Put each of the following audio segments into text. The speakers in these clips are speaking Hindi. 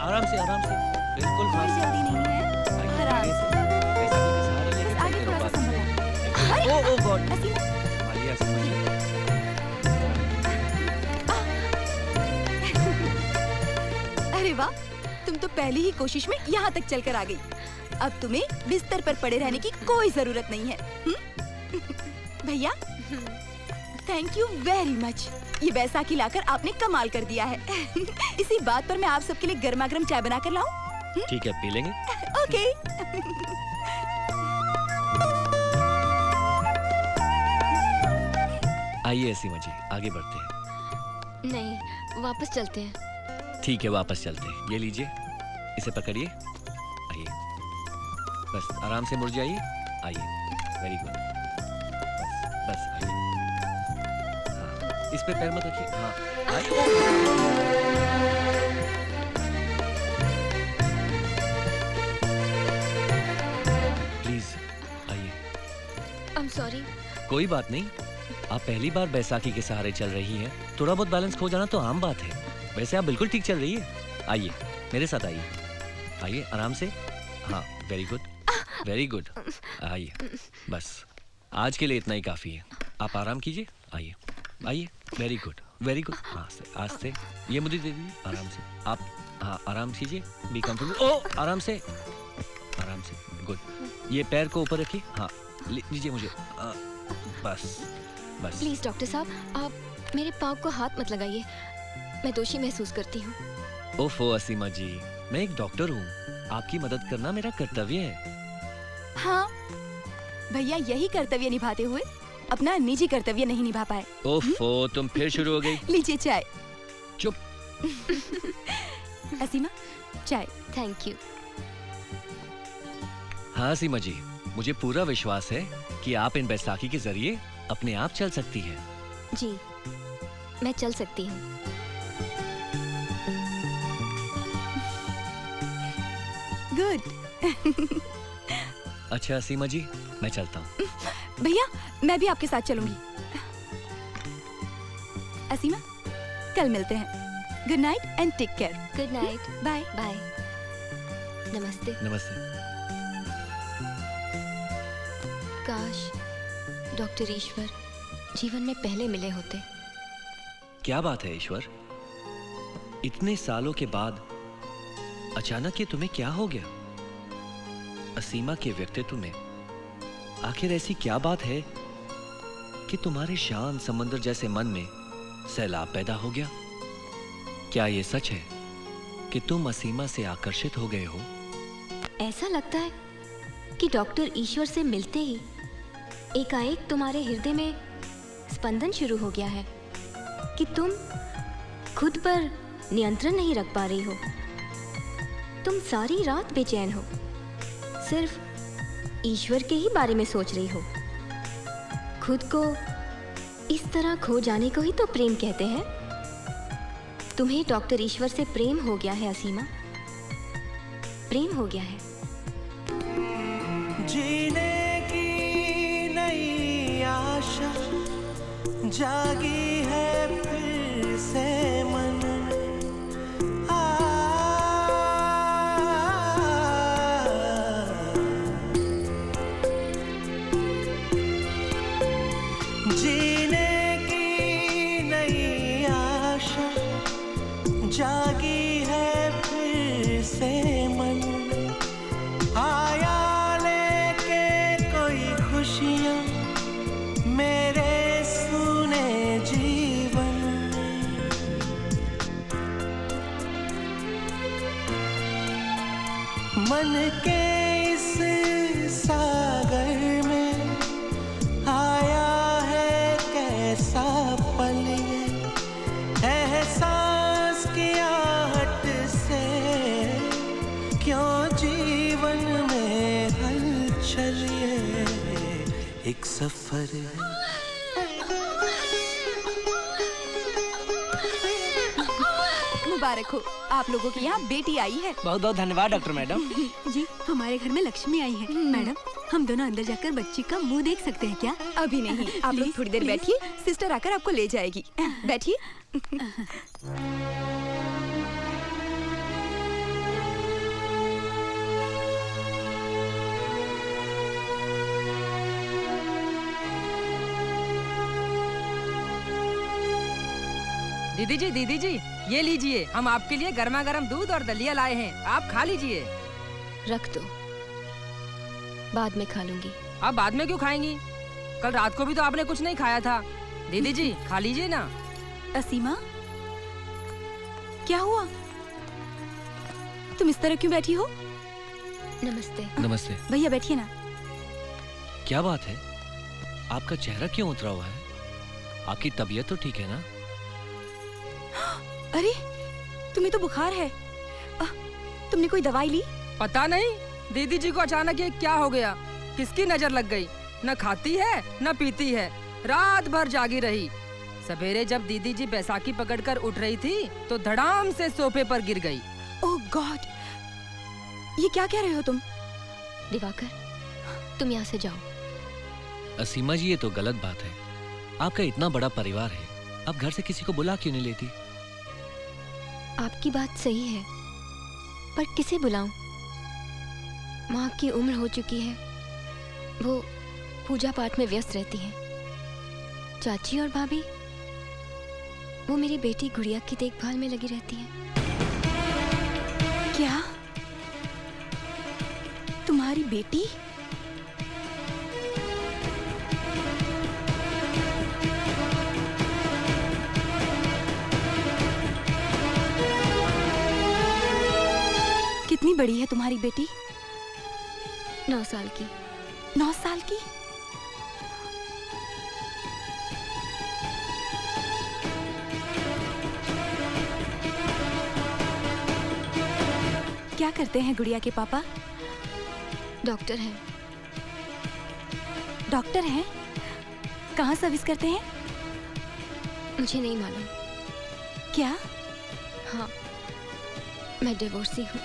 आराम से बिल्कुल कोई फास्ट। जल्दी नहीं है, आराम से। बस आगे थोड़ा सा संभल। ओ गॉड। हसीना, आलिया समझ। अरे वाह, तुम तो पहली ही कोशिश में यहाँ तक चलकर आ गई। अब तुम्हें बिस्तर पर पड़े रहने की कोई जरूरत नहीं है। भैया, थैंक यू वेरी मच। ये बैसाखी लाकर आपने कमाल कर दिया है। इसी बात पर मैं आप सबके लिए गर्मा गर्म चाय बनाकर लाऊं? ठीक है, पी लेंगे। ओके। आइए सीमा जी, आगे बढ़ते हैं। नहीं, वापस चलते हैं। ठीक है, वापस चलते हैं। ये लीजिए, इसे पकड़िए। आइए, बस आराम से मुड़ जाइए। आइए, वेरी गुड। बस आइए। हाँ, इस पे पैर मत रखिए। हाँ, प्लीज आइए। I am sorry. कोई बात नहीं, आप पहली बार बैसाखी के सहारे चल रही हैं। थोड़ा बहुत बैलेंस खो जाना तो आम बात है। वैसे आप बिल्कुल ठीक चल रही है। आइए, मेरे साथ आइए। आइए, आराम से। हाँ, वेरी गुड, वेरी गुड। आइए, बस आज के लिए इतना ही काफी है। आप आराम कीजिए। आइए, आइए, वेरी गुड, वेरी गुड। आस्ते, ये मुझे दे दीजिए। आराम से आप, हाँ, आराम कीजिए। Be comfortable. ओ, आराम से, आराम से। गुड। ये पैर को ऊपर रखिए। हाँ, लीजिए मुझे। बस बस। प्लीज डॉक्टर साहब, आप मेरे पाँव को हाथ मत लगाइए। मैं दोषी महसूस करती हूँ। ओफो असीमा जी, मैं एक डॉक्टर हूँ। आपकी मदद करना मेरा कर्तव्य है। हाँ, भैया यही कर्तव्य निभाते हुए अपना निजी कर्तव्य नहीं निभा पाए। ओफो, तुम फिर शुरू हो गई। लीजिए चाय। चुप। असीमा, चाय। Thank you. हाँ असीमा जी, मुझे पूरा विश्वास है कि आप इन बैसाखी के जरिए अपने आप चल सकती हैं। जी, मैं चल सकती हूँ। गुड। अच्छा असीमा जी, मैं चलता हूँ। भैया, मैं भी आपके साथ चलूंगी। असीमा, कल मिलते हैं। Good night and take care. Good night. Bye bye. नमस्ते। नमस्ते। काश डॉक्टर ईश्वर जीवन में पहले मिले होते। क्या बात है ईश्वर, इतने सालों के बाद अचानक ये तुम्हें क्या हो गया? असीमा के व्यक्तित्व में आखिर ऐसी क्या बात है कि तुम्हारे शांत समंदर जैसे मन में सैलाब पैदा हो गया? क्या ये सच है कि तुम असीमा से आकर्षित हो गए हो? ऐसा लगता है कि डॉक्टर ईश्वर से मिलते ही एकाएक तुम्हारे हृदय में स्पंदन शुरू हो गया है कि तुम खुद पर नियंत्रण नहीं रख पा रही हो। तुम सारी रात बेचैन हो, सिर्फ ईश्वर के ही बारे में सोच रही हो। खुद को इस तरह खो जाने को ही तो प्रेम कहते हैं। तुम्हें डॉक्टर ईश्वर से प्रेम हो गया है असीमा, प्रेम हो गया है। जीने की नई आशा जागी है फिर से मन में। जीने की नई आशा जागी है फिर से मन में। आया लेके कोई खुशियाँ मेरे सुने जीवन में। मन के इस सागर में आया है कैसा पल ये। एहसास किया हट से क्यों जीवन में हलचल ये एक सफर है। मुबारक हो, आप लोगों के यहाँ बेटी आई है। बहुत बहुत धन्यवाद डॉक्टर मैडम। जी, हमारे घर में लक्ष्मी आई है। मैडम, हम दोनों अंदर जाकर बच्ची का मुंह देख सकते हैं क्या? अभी नहीं, आप लोग थोड़ी देर बैठिए, सिस्टर आकर आपको ले जाएगी। बैठिए। दीदी जी, ये लीजिए, हम आपके लिए गर्मा गर्म दूध और दलिया लाए हैं, आप खा लीजिए। रख दो, बाद में खा लूंगी। आप बाद में क्यों खाएंगी? कल रात को भी तो आपने कुछ नहीं खाया था। दीदी जी खा लीजिए ना। असीमा, क्या हुआ? तुम इस तरह क्यों बैठी हो? नमस्ते। नमस्ते। भैया बैठिए ना। क्या बात है, आपका चेहरा क्यों उतरा हुआ है? आपकी तबीयत तो ठीक है ना? अरे, तुम्हें तो बुखार है। तुमने कोई दवाई ली? पता नहीं दीदी जी को अचानक ये क्या हो गया, किसकी नजर लग गई। न खाती है न पीती है, रात भर जागी रही। सवेरे जब दीदी जी बैसाखी पकड़कर उठ रही थी तो धड़ाम से सोफे पर गिर गई। ओह गॉड, ये क्या कह रहे हो तुम? दिवाकर, तुम यहाँ से जाओ। असीमा जी, ये तो गलत बात है। आपका इतना बड़ा परिवार है, आप घर से किसी को बुला क्यों नहीं लेती? आपकी बात सही है, पर किसे बुलाऊं? माँ की उम्र हो चुकी है, वो पूजा पाठ में व्यस्त रहती हैं। चाची और भाभी, वो मेरी बेटी गुड़िया की देखभाल में लगी रहती हैं। क्या? तुम्हारी बेटी? कितनी बड़ी है तुम्हारी बेटी? 9 साल की। 9 साल की? क्या करते हैं गुड़िया के पापा? डॉक्टर हैं। डॉक्टर हैं? कहाँ सर्विस करते हैं? मुझे नहीं मालूम। क्या? हाँ, मैं डिवोर्सी हूँ।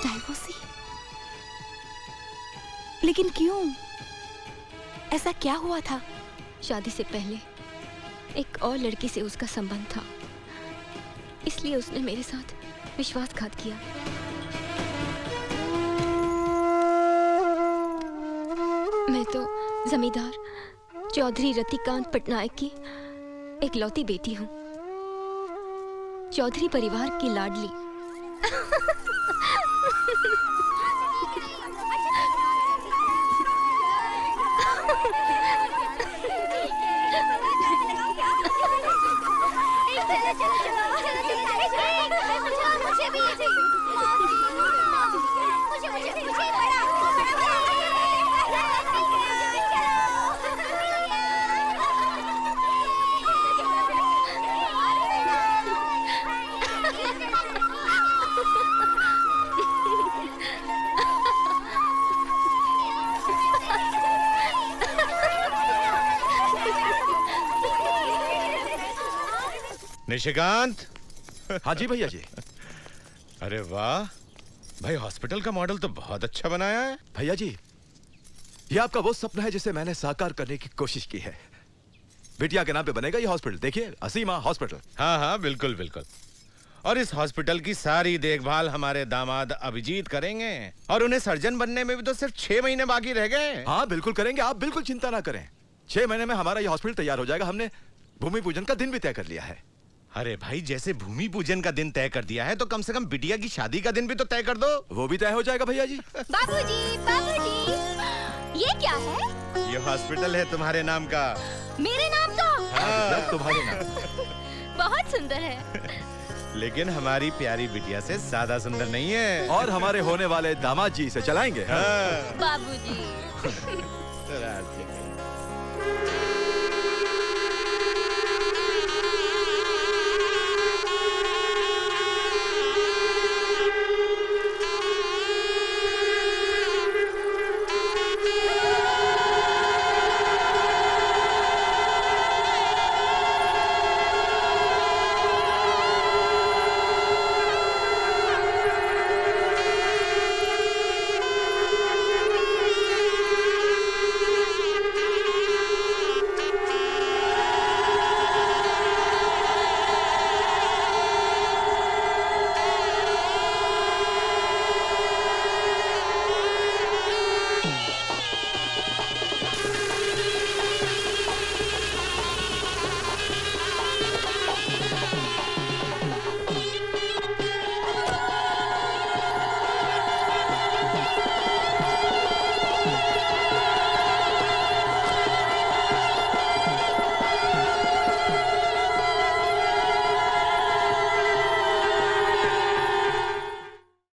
डाइवोर्सी? लेकिन क्यों? ऐसा क्या हुआ था? शादी से पहले एक और लड़की से उसका संबंध था, इसलिए उसने मेरे साथ विश्वासघात किया। मैं तो जमींदार चौधरी रतिकांत पटनायक की इकलौती बेटी हूँ, चौधरी परिवार की लाडली। निशिकांत। हाँ जी भैया जी। अरे वाह भाई, हॉस्पिटल का मॉडल तो बहुत अच्छा बनाया है। भैया जी, ये आपका वो सपना है जिसे मैंने साकार करने की कोशिश की है। बिटिया के नाम पे बनेगा ये हॉस्पिटल, देखिए असीमा हॉस्पिटल। हाँ हाँ बिल्कुल बिल्कुल। और इस हॉस्पिटल की सारी देखभाल हमारे दामाद अभिजीत करेंगे, और उन्हें सर्जन बनने में भी तो सिर्फ 6 महीने बाकी रह गए। हाँ बिल्कुल करेंगे, आप बिल्कुल चिंता ना करें। 6 महीने में हमारा ये हॉस्पिटल तैयार हो जाएगा। हमने भूमि पूजन का दिन भी तय कर लिया है। अरे भाई, जैसे भूमि पूजन का दिन तय कर दिया है तो कम से कम बिटिया की शादी का दिन भी तो तय कर दो। वो भी तय हो जाएगा भैया जी। बाबूजी, बाबूजी, ये क्या है? ये हॉस्पिटल है तुम्हारे नाम का। मेरे नाम का? हाँ। तुम्हारे नाम। बहुत सुंदर है। लेकिन हमारी प्यारी बिटिया से ज्यादा सुंदर नहीं है। और हमारे होने वाले दामाद जी से चलाएंगे। हाँ। बाबूजी। जरा